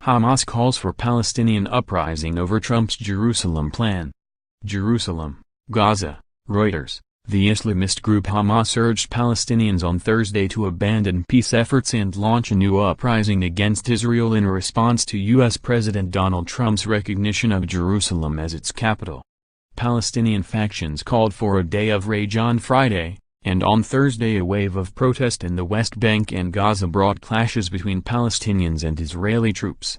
Hamas calls for Palestinian uprising over Trump's Jerusalem plan. Jerusalem, Gaza, Reuters. The Islamist group Hamas urged Palestinians on Thursday to abandon peace efforts and launch a new uprising against Israel in response to U.S. President Donald Trump's recognition of Jerusalem as its capital. Palestinian factions called for a day of rage on Friday, and on Thursday a wave of protest in the West Bank and Gaza brought clashes between Palestinians and Israeli troops.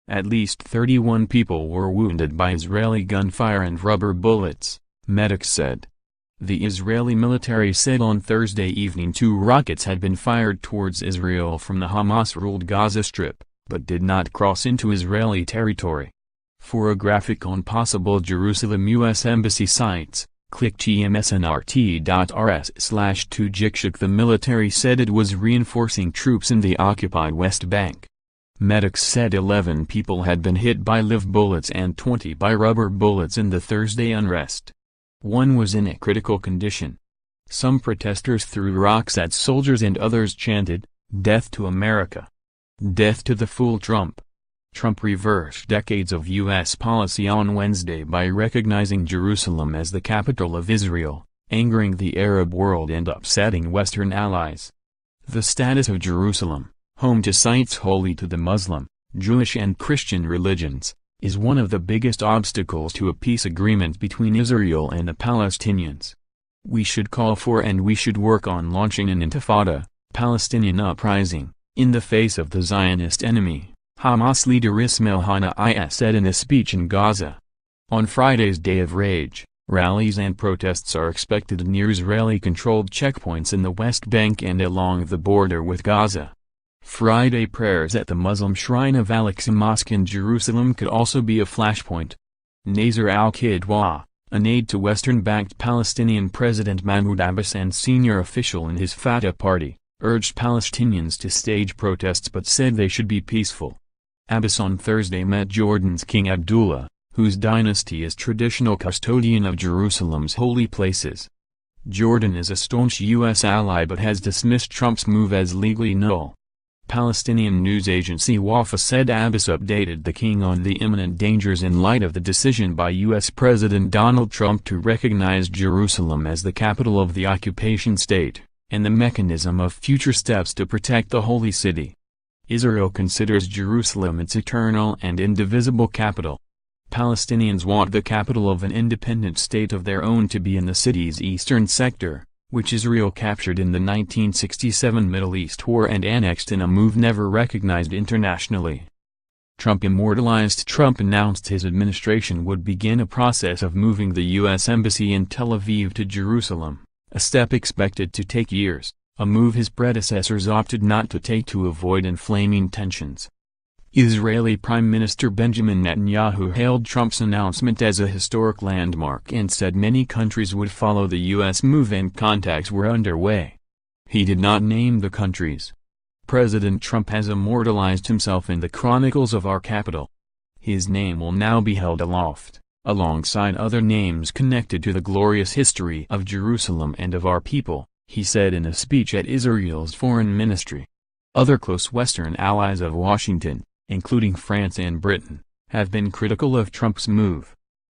At least 31 people were wounded by Israeli gunfire and rubber bullets, medics said. The Israeli military said on Thursday evening 2 rockets had been fired towards Israel from the Hamas-ruled Gaza Strip, but did not cross into Israeli territory. For a graphic on possible Jerusalem U.S. embassy sites, click tmsnrt.rs/2jikshik. The military said it was reinforcing troops in the occupied West Bank. Medics said 11 people had been hit by live bullets and 20 by rubber bullets in the Thursday unrest. One was in a critical condition. Some protesters threw rocks at soldiers and others chanted, "Death to America! Death to the fool Trump!" Trump reversed decades of U.S. policy on Wednesday by recognizing Jerusalem as the capital of Israel, angering the Arab world and upsetting Western allies. The status of Jerusalem, home to sites holy to the Muslim, Jewish and Christian religions, is one of the biggest obstacles to a peace agreement between Israel and the Palestinians. We should call for and we should work on launching an intifada, Palestinian uprising, in the face of the Zionist enemy, Hamas leader Ismail Haniyeh said in a speech in Gaza. On Friday's Day of Rage, rallies and protests are expected near Israeli-controlled checkpoints in the West Bank and along the border with Gaza. Friday prayers at the Muslim shrine of Al-Aqsa Mosque in Jerusalem could also be a flashpoint. Nasser al-Qidwa, an aide to Western-backed Palestinian President Mahmoud Abbas and senior official in his Fatah party, urged Palestinians to stage protests but said they should be peaceful. Abbas on Thursday met Jordan's King Abdullah, whose dynasty is traditional custodian of Jerusalem's holy places. Jordan is a staunch U.S. ally but has dismissed Trump's move as legally null. Palestinian news agency Wafa said Abbas updated the king on the imminent dangers in light of the decision by U.S. President Donald Trump to recognize Jerusalem as the capital of the occupation state, and the mechanism of future steps to protect the holy city. Israel considers Jerusalem its eternal and indivisible capital. Palestinians want the capital of an independent state of their own to be in the city's eastern sector, which Israel captured in the 1967 Middle East War and annexed in a move never recognized internationally. Trump announced his administration would begin a process of moving the U.S. Embassy in Tel Aviv to Jerusalem, a step expected to take years, a move his predecessors opted not to take to avoid inflaming tensions. Israeli Prime Minister Benjamin Netanyahu hailed Trump's announcement as a historic landmark and said many countries would follow the U.S. move and contacts were underway. He did not name the countries. President Trump has immortalized himself in the chronicles of our capital. His name will now be held aloft, alongside other names connected to the glorious history of Jerusalem and of our people, he said in a speech at Israel's foreign ministry. Other close Western allies of Washington, including France and Britain, have been critical of Trump's move.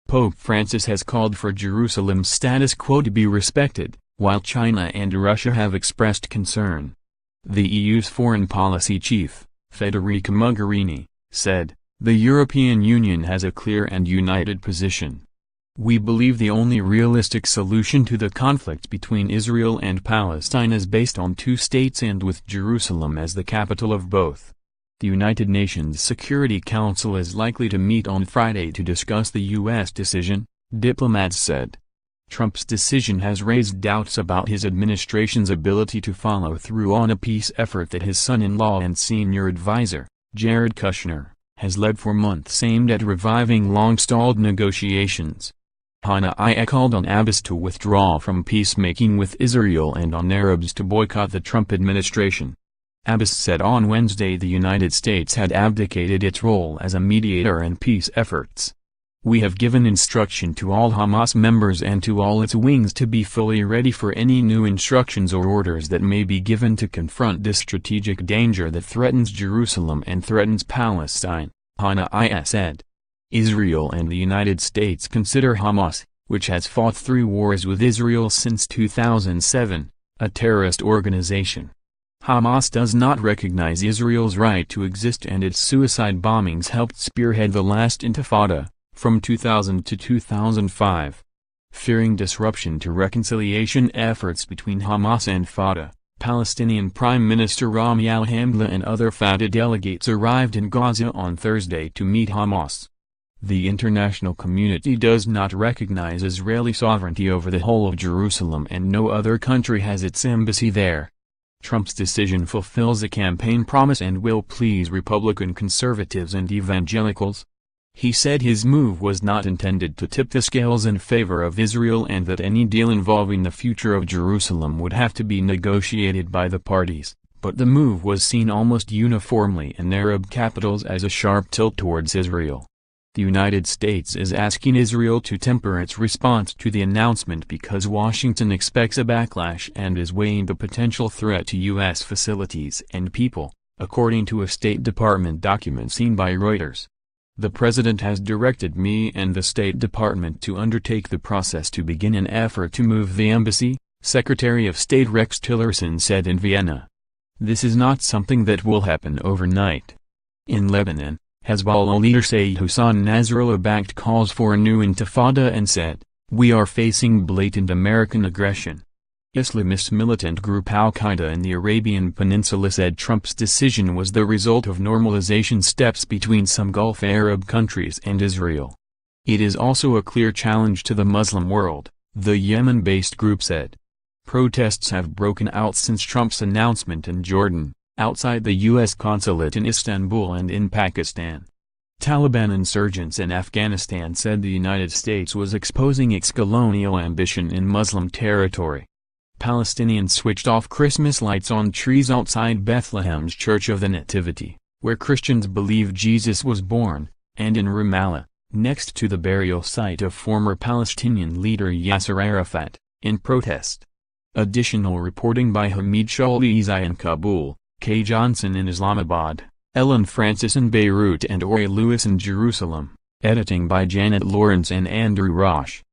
Pope Francis has called for Jerusalem's status quo to be respected, while China and Russia have expressed concern. The EU's foreign policy chief, Federica Mogherini, said, "The European Union has a clear and united position. We believe the only realistic solution to the conflict between Israel and Palestine is based on 2 states and with Jerusalem as the capital of both." The United Nations Security Council is likely to meet on Friday to discuss the U.S. decision, diplomats said. Trump's decision has raised doubts about his administration's ability to follow through on a peace effort that his son-in-law and senior advisor, Jared Kushner, has led for months aimed at reviving long-stalled negotiations. Haniyeh called on Abbas to withdraw from peacemaking with Israel and on Arabs to boycott the Trump administration. Abbas said on Wednesday the United States had abdicated its role as a mediator in peace efforts. "We have given instruction to all Hamas members and to all its wings to be fully ready for any new instructions or orders that may be given to confront this strategic danger that threatens Jerusalem and threatens Palestine," Hana said. Israel and the United States consider Hamas, which has fought 3 wars with Israel since 2007, a terrorist organization. Hamas does not recognize Israel's right to exist, and its suicide bombings helped spearhead the last intifada, from 2000 to 2005. Fearing disruption to reconciliation efforts between Hamas and Fatah, Palestinian Prime Minister Rami al-Hamdallah and other Fatah delegates arrived in Gaza on Thursday to meet Hamas. The international community does not recognize Israeli sovereignty over the whole of Jerusalem, and no other country has its embassy there. Trump's decision fulfills a campaign promise and will please Republican conservatives and evangelicals. He said his move was not intended to tip the scales in favor of Israel, and that any deal involving the future of Jerusalem would have to be negotiated by the parties, but the move was seen almost uniformly in Arab capitals as a sharp tilt towards Israel. The United States is asking Israel to temper its response to the announcement because Washington expects a backlash and is weighing the potential threat to U.S. facilities and people, according to a State Department document seen by Reuters. The President has directed me and the State Department to undertake the process to begin an effort to move the embassy, Secretary of State Rex Tillerson said in Vienna. This is not something that will happen overnight. In Lebanon, Hezbollah leader Sayyid Hassan Nasrallah backed calls for a new intifada and said, "We are facing blatant American aggression." Islamist militant group Al-Qaeda in the Arabian Peninsula said Trump's decision was the result of normalization steps between some Gulf Arab countries and Israel. It is also a clear challenge to the Muslim world, the Yemen-based group said. Protests have broken out since Trump's announcement in Jordan, outside the U.S. consulate in Istanbul, and in Pakistan. Taliban insurgents in Afghanistan said the United States was exposing its colonial ambition in Muslim territory. Palestinians switched off Christmas lights on trees outside Bethlehem's Church of the Nativity, where Christians believe Jesus was born, and in Ramallah, next to the burial site of former Palestinian leader Yasser Arafat, in protest. Additional reporting by Hamid Shalizi in Kabul, Kay Johnson in Islamabad, Ellen Francis in Beirut, and Ori Lewis in Jerusalem. Editing by Janet Lawrence and Andrew Rosh.